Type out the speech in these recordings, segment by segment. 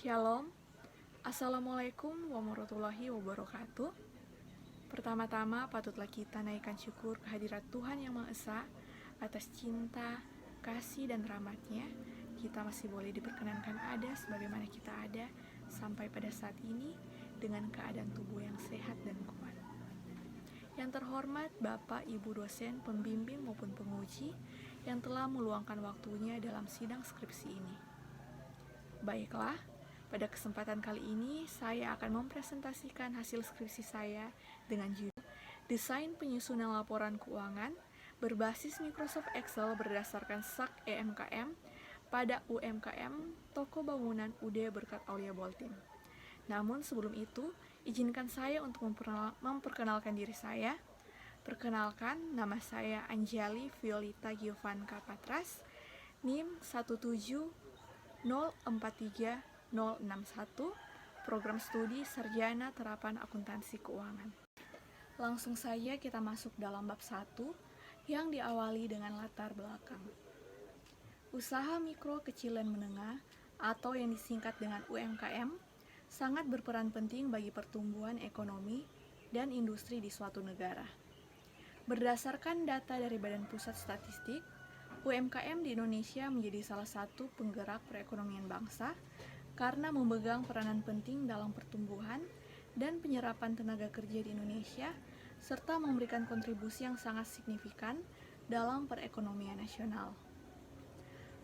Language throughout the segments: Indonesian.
Shalom, Assalamualaikum warahmatullahi wabarakatuh. Pertama-tama patutlah kita naikkan syukur kehadirat Tuhan Yang Maha Esa atas cinta, kasih, dan rahmat-Nya. Kita masih boleh diperkenankan ada sebagaimana kita ada sampai pada saat ini dengan keadaan tubuh yang sehat dan kuat. Yang terhormat Bapak, Ibu dosen, pembimbing maupun penguji yang telah meluangkan waktunya dalam sidang skripsi ini. Baiklah, pada kesempatan kali ini saya akan mempresentasikan hasil skripsi saya dengan judul Desain Penyusunan Laporan Keuangan berbasis Microsoft Excel berdasarkan SAK EMKM pada UMKM Toko Bangunan UD Berkat Aulia Boltim. Namun sebelum itu, izinkan saya untuk memperkenalkan diri saya. Perkenalkan, nama saya Anjali Violita Giovanka Patras, NIM 170436061, Program Studi Sarjana Terapan Akuntansi Keuangan. Langsung saja kita masuk dalam bab 1 yang diawali dengan latar belakang. Usaha mikro, kecil, dan menengah atau yang disingkat dengan UMKM sangat berperan penting bagi pertumbuhan ekonomi dan industri di suatu negara. Berdasarkan data dari Badan Pusat Statistik, UMKM di Indonesia menjadi salah satu penggerak perekonomian bangsa karena memegang peranan penting dalam pertumbuhan dan penyerapan tenaga kerja di Indonesia, serta memberikan kontribusi yang sangat signifikan dalam perekonomian nasional.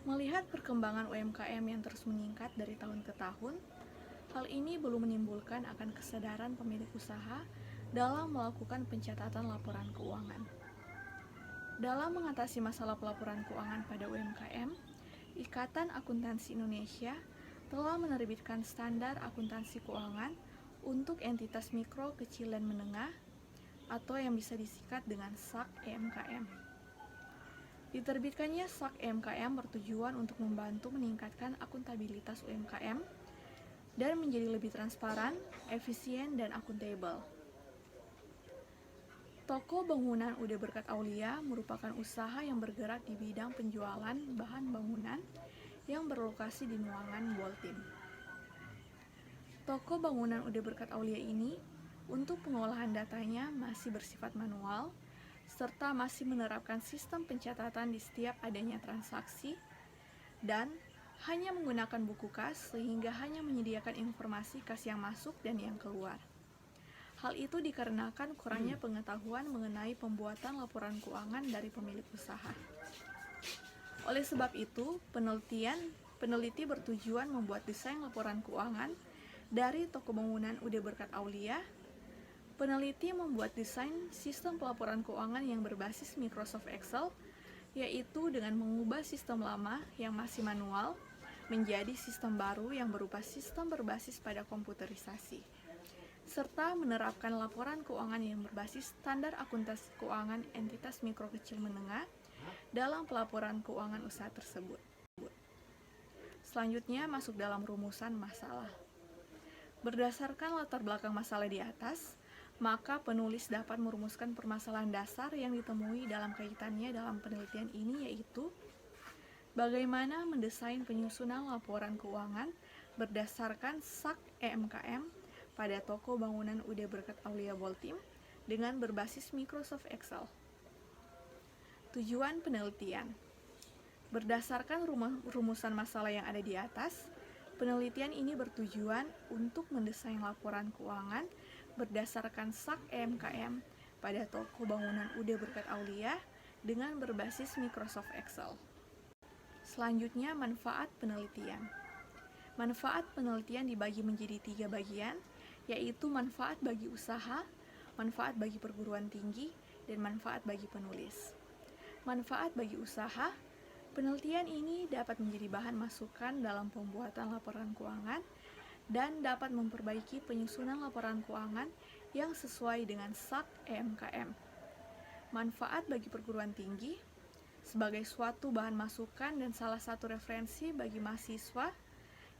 Melihat perkembangan UMKM yang terus meningkat dari tahun ke tahun, hal ini belum menimbulkan akan kesadaran pemilik usaha dalam melakukan pencatatan laporan keuangan. Dalam mengatasi masalah pelaporan keuangan pada UMKM, Ikatan Akuntansi Indonesia telah menerbitkan standar akuntansi keuangan untuk entitas mikro, kecil, dan menengah atau yang bisa disingkat dengan SAK EMKM. Diterbitkannya SAK EMKM bertujuan untuk membantu meningkatkan akuntabilitas UMKM dan menjadi lebih transparan, efisien, dan akuntabel. Toko Bangunan UD Berkat Aulia merupakan usaha yang bergerak di bidang penjualan bahan bangunan yang berlokasi di Nuangan, Boltim. Toko Bangunan UD Berkat Aulia ini untuk pengolahan datanya masih bersifat manual serta masih menerapkan sistem pencatatan di setiap adanya transaksi dan hanya menggunakan buku kas sehingga hanya menyediakan informasi kas yang masuk dan yang keluar. Hal itu dikarenakan kurangnya pengetahuan mengenai pembuatan laporan keuangan dari pemilik usaha. Oleh sebab itu, peneliti bertujuan membuat desain laporan keuangan dari Toko Bangunan UD Berkat Aulia. Peneliti membuat desain sistem pelaporan keuangan yang berbasis Microsoft Excel, yaitu dengan mengubah sistem lama yang masih manual menjadi sistem baru yang berupa sistem berbasis pada komputerisasi, serta menerapkan laporan keuangan yang berbasis standar akuntansi keuangan entitas mikro, kecil, menengah dalam pelaporan keuangan usaha tersebut. Selanjutnya masuk dalam rumusan masalah. Berdasarkan latar belakang masalah di atas, maka penulis dapat merumuskan permasalahan dasar yang ditemui dalam kaitannya dalam penelitian ini, yaitu bagaimana mendesain penyusunan laporan keuangan berdasarkan SAK EMKM pada Toko Bangunan UD Berkat Aulia Boltim dengan berbasis Microsoft Excel. Tujuan penelitian. Berdasarkan rumusan masalah yang ada di atas, penelitian ini bertujuan untuk mendesain laporan keuangan berdasarkan SAK EMKM pada Toko Bangunan UD Berkat Aulia dengan berbasis Microsoft Excel. Selanjutnya, manfaat penelitian. Manfaat penelitian dibagi menjadi 3 bagian, yaitu manfaat bagi usaha, manfaat bagi perguruan tinggi, dan manfaat bagi penulis. Manfaat bagi usaha, penelitian ini dapat menjadi bahan masukan dalam pembuatan laporan keuangan dan dapat memperbaiki penyusunan laporan keuangan yang sesuai dengan SAK EMKM. Manfaat bagi perguruan tinggi, sebagai suatu bahan masukan dan salah satu referensi bagi mahasiswa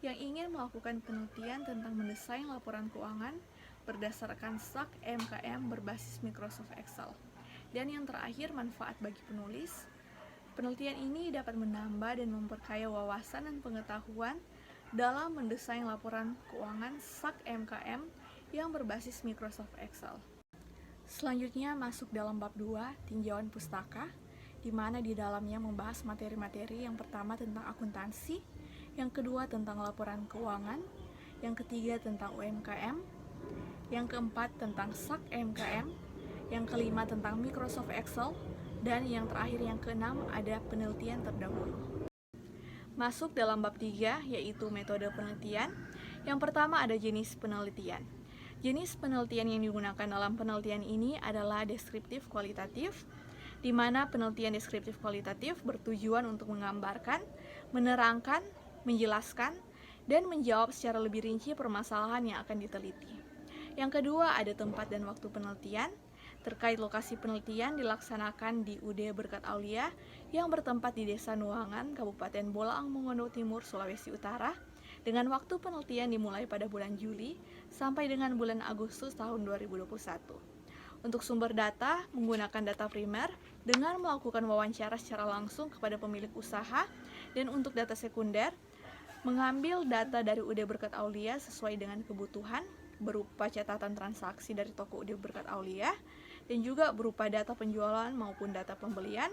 yang ingin melakukan penelitian tentang mendesain laporan keuangan berdasarkan SAK EMKM berbasis Microsoft Excel. Dan yang terakhir, manfaat bagi penulis. Penelitian ini dapat menambah dan memperkaya wawasan dan pengetahuan dalam mendesain laporan keuangan SAK MKM yang berbasis Microsoft Excel. Selanjutnya masuk dalam bab 2, tinjauan pustaka, di mana di dalamnya membahas materi-materi yang pertama tentang akuntansi, yang kedua tentang laporan keuangan, yang ketiga tentang UMKM, yang keempat tentang SAK MKM, yang kelima tentang Microsoft Excel, dan yang terakhir yang keenam ada penelitian terdahulu. Masuk dalam bab 3, yaitu metode penelitian. Yang pertama ada jenis penelitian. Jenis penelitian yang digunakan dalam penelitian ini adalah deskriptif kualitatif, di mana penelitian deskriptif kualitatif bertujuan untuk menggambarkan, menerangkan, menjelaskan, dan menjawab secara lebih rinci permasalahan yang akan diteliti. Yang kedua ada tempat dan waktu penelitian. Terkait lokasi penelitian dilaksanakan di UD Berkat Aulia yang bertempat di Desa Nuangan, Kabupaten Bolaang Mongondo Timur, Sulawesi Utara, dengan waktu penelitian dimulai pada bulan Juli sampai dengan bulan Agustus tahun 2021. Untuk sumber data, menggunakan data primer dengan melakukan wawancara secara langsung kepada pemilik usaha, dan untuk data sekunder, mengambil data dari UD Berkat Aulia sesuai dengan kebutuhan, berupa catatan transaksi dari toko UD Berkat Aulia, dan juga berupa data penjualan maupun data pembelian,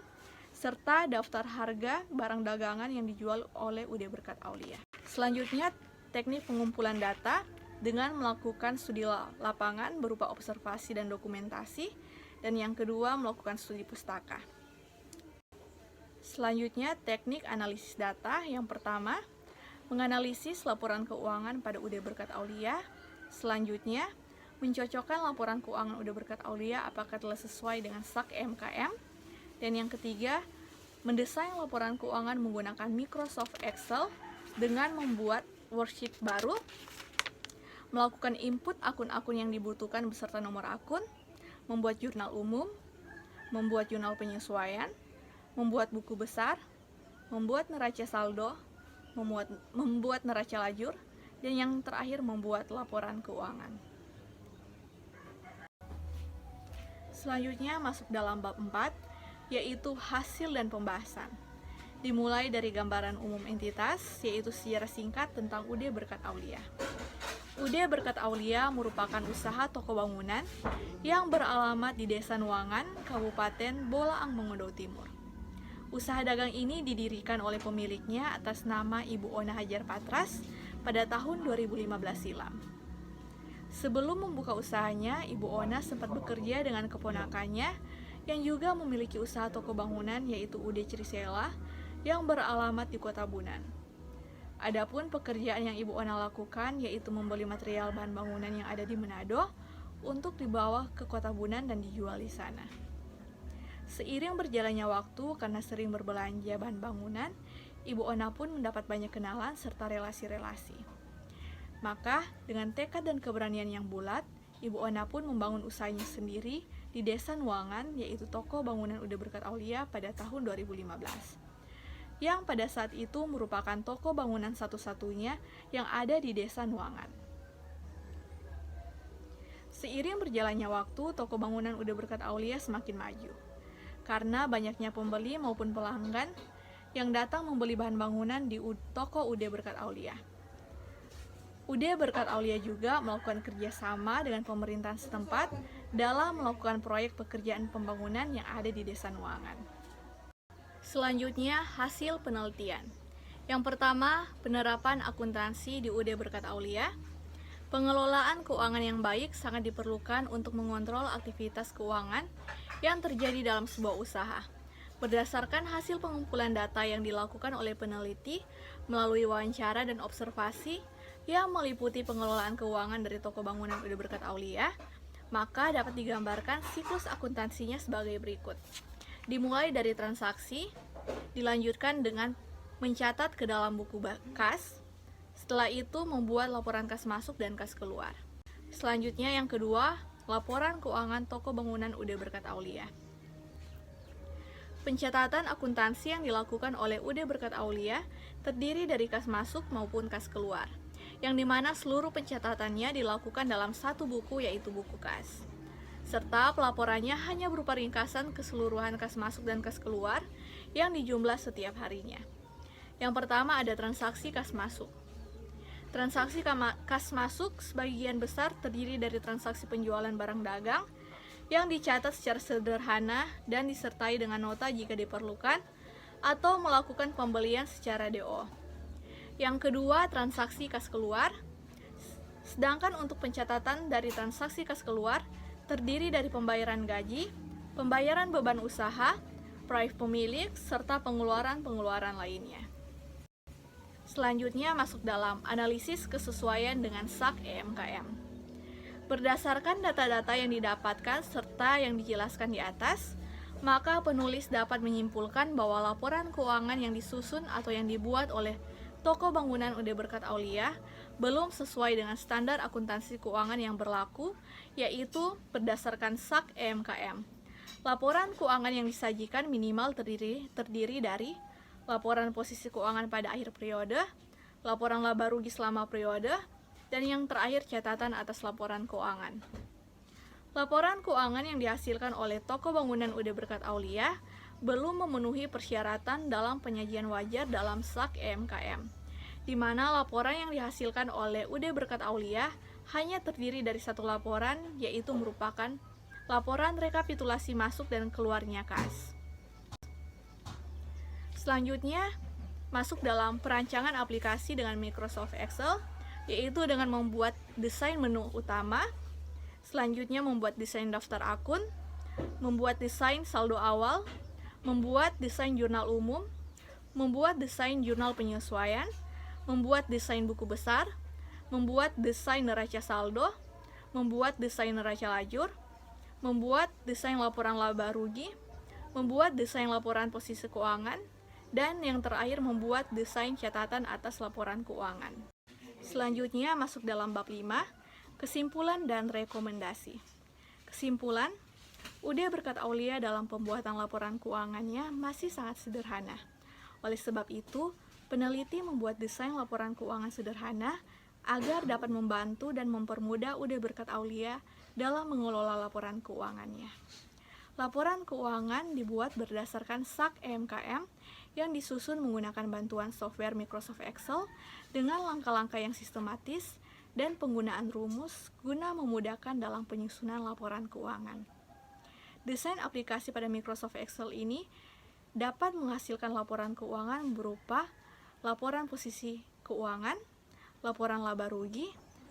serta daftar harga barang dagangan yang dijual oleh UD Berkat Aulia. Selanjutnya, teknik pengumpulan data dengan melakukan studi lapangan berupa observasi dan dokumentasi, dan yang kedua melakukan studi pustaka. Selanjutnya, teknik analisis data. Yang pertama, menganalisis laporan keuangan pada UD Berkat Aulia. Selanjutnya, mencocokkan laporan keuangan UD Berkat Aulia apakah telah sesuai dengan SAK MKM. Dan yang ketiga, mendesain laporan keuangan menggunakan Microsoft Excel dengan membuat worksheet baru, melakukan input akun-akun yang dibutuhkan beserta nomor akun, membuat jurnal umum, membuat jurnal penyesuaian, membuat buku besar, membuat neraca saldo, membuat neraca lajur, dan yang terakhir membuat laporan keuangan. Selanjutnya masuk dalam bab 4, yaitu hasil dan pembahasan. Dimulai dari gambaran umum entitas, yaitu sejarah singkat tentang UD Berkat Aulia. UD Berkat Aulia merupakan usaha toko bangunan yang beralamat di Desa Nuangan, Kabupaten Bolaang Mongondo Timur. Usaha dagang ini didirikan oleh pemiliknya atas nama Ibu Ona Hajar Patras pada tahun 2015 silam. Sebelum membuka usahanya, Ibu Ona sempat bekerja dengan keponakannya yang juga memiliki usaha toko bangunan, yaitu UD Crisela yang beralamat di Kota Bunan. Adapun pekerjaan yang Ibu Ona lakukan yaitu membeli material bahan bangunan yang ada di Manado untuk dibawa ke Kota Bunan dan dijual di sana. Seiring berjalannya waktu, karena sering berbelanja bahan bangunan, Ibu Ona pun mendapat banyak kenalan serta relasi-relasi. Maka, dengan tekad dan keberanian yang bulat, Ibu Ona pun membangun usahanya sendiri di Desa Nuangan, yaitu toko bangunan UD Berkat Aulia pada tahun 2015. Yang pada saat itu merupakan toko bangunan satu-satunya yang ada di Desa Nuangan. Seiring berjalannya waktu, toko bangunan UD Berkat Aulia semakin maju. Karena banyaknya pembeli maupun pelanggan yang datang membeli bahan bangunan di toko UD Berkat Aulia. UD Berkat Aulia juga melakukan kerjasama dengan pemerintahan setempat dalam melakukan proyek pekerjaan pembangunan yang ada di Desa Nuangan. Selanjutnya, hasil penelitian. Yang pertama, penerapan akuntansi di UD Berkat Aulia. Pengelolaan keuangan yang baik sangat diperlukan untuk mengontrol aktivitas keuangan yang terjadi dalam sebuah usaha. Berdasarkan hasil pengumpulan data yang dilakukan oleh peneliti melalui wawancara dan observasi yang meliputi pengelolaan keuangan dari toko bangunan UD Berkat Aulia, maka dapat digambarkan siklus akuntansinya sebagai berikut. Dimulai dari transaksi, dilanjutkan dengan mencatat ke dalam buku kas, setelah itu membuat laporan kas masuk dan kas keluar. Selanjutnya yang kedua, laporan keuangan toko bangunan UD Berkat Aulia. Pencatatan akuntansi yang dilakukan oleh UD Berkat Aulia terdiri dari kas masuk maupun kas keluar, yang dimana seluruh pencatatannya dilakukan dalam satu buku, yaitu buku kas. Serta pelaporannya hanya berupa ringkasan keseluruhan kas masuk dan kas keluar yang dijumlah setiap harinya. Yang pertama ada transaksi kas masuk. Transaksi kas masuk sebagian besar terdiri dari transaksi penjualan barang dagang yang dicatat secara sederhana dan disertai dengan nota jika diperlukan, atau melakukan pembelian secara DO. Yang kedua, transaksi kas keluar. Sedangkan untuk pencatatan dari transaksi kas keluar terdiri dari pembayaran gaji, pembayaran beban usaha, proyek pemilik, serta pengeluaran-pengeluaran lainnya. Selanjutnya masuk dalam analisis kesesuaian dengan SAK EMKM. Berdasarkan data-data yang didapatkan serta yang dijelaskan di atas, maka penulis dapat menyimpulkan bahwa laporan keuangan yang disusun atau yang dibuat oleh toko bangunan UD Berkat Aulia belum sesuai dengan standar akuntansi keuangan yang berlaku, yaitu berdasarkan SAK EMKM. Laporan keuangan yang disajikan minimal terdiri dari laporan posisi keuangan pada akhir periode, laporan laba rugi selama periode, dan yang terakhir catatan atas laporan keuangan. Laporan keuangan yang dihasilkan oleh toko bangunan UD Berkat Aulia belum memenuhi persyaratan dalam penyajian wajar dalam SAK EMKM, di mana laporan yang dihasilkan oleh UD Berkat Aulia hanya terdiri dari satu laporan, yaitu merupakan laporan rekapitulasi masuk dan keluarnya kas. Selanjutnya, masuk dalam perancangan aplikasi dengan Microsoft Excel, yaitu dengan membuat desain menu utama, selanjutnya membuat desain daftar akun, membuat desain saldo awal, membuat desain jurnal umum, membuat desain jurnal penyesuaian, membuat desain buku besar, membuat desain neraca saldo, membuat desain neraca lajur, membuat desain laporan laba rugi, membuat desain laporan posisi keuangan, dan yang terakhir membuat desain catatan atas laporan keuangan. Selanjutnya masuk dalam bab 5, kesimpulan dan rekomendasi. Kesimpulan, UD Berkat Aulia dalam pembuatan laporan keuangannya masih sangat sederhana. Oleh sebab itu, peneliti membuat desain laporan keuangan sederhana agar dapat membantu dan mempermudah UD Berkat Aulia dalam mengelola laporan keuangannya. Laporan keuangan dibuat berdasarkan SAK EMKM yang disusun menggunakan bantuan software Microsoft Excel dengan langkah-langkah yang sistematis dan penggunaan rumus guna memudahkan dalam penyusunan laporan keuangan. Desain aplikasi pada Microsoft Excel ini dapat menghasilkan laporan keuangan berupa laporan posisi keuangan, laporan laba rugi,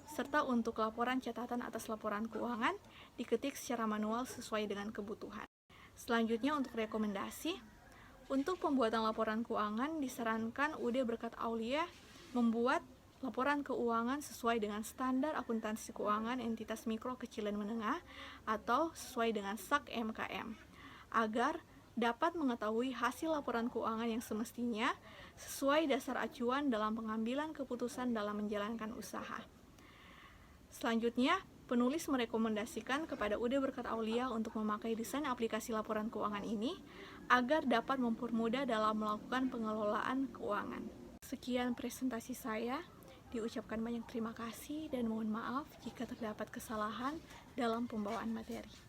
serta untuk laporan catatan atas laporan keuangan diketik secara manual sesuai dengan kebutuhan. Selanjutnya untuk rekomendasi, untuk pembuatan laporan keuangan disarankan UD Berkat Aulia membuat laporan keuangan sesuai dengan standar akuntansi keuangan entitas mikro, kecil, dan menengah atau sesuai dengan SAK EMKM agar dapat mengetahui hasil laporan keuangan yang semestinya sesuai dasar acuan dalam pengambilan keputusan dalam menjalankan usaha. Selanjutnya, penulis merekomendasikan kepada UD Berkat Aulia untuk memakai desain aplikasi laporan keuangan ini agar dapat mempermudah dalam melakukan pengelolaan keuangan. Sekian presentasi saya, diucapkan banyak terima kasih dan mohon maaf jika terdapat kesalahan dalam pembawaan materi.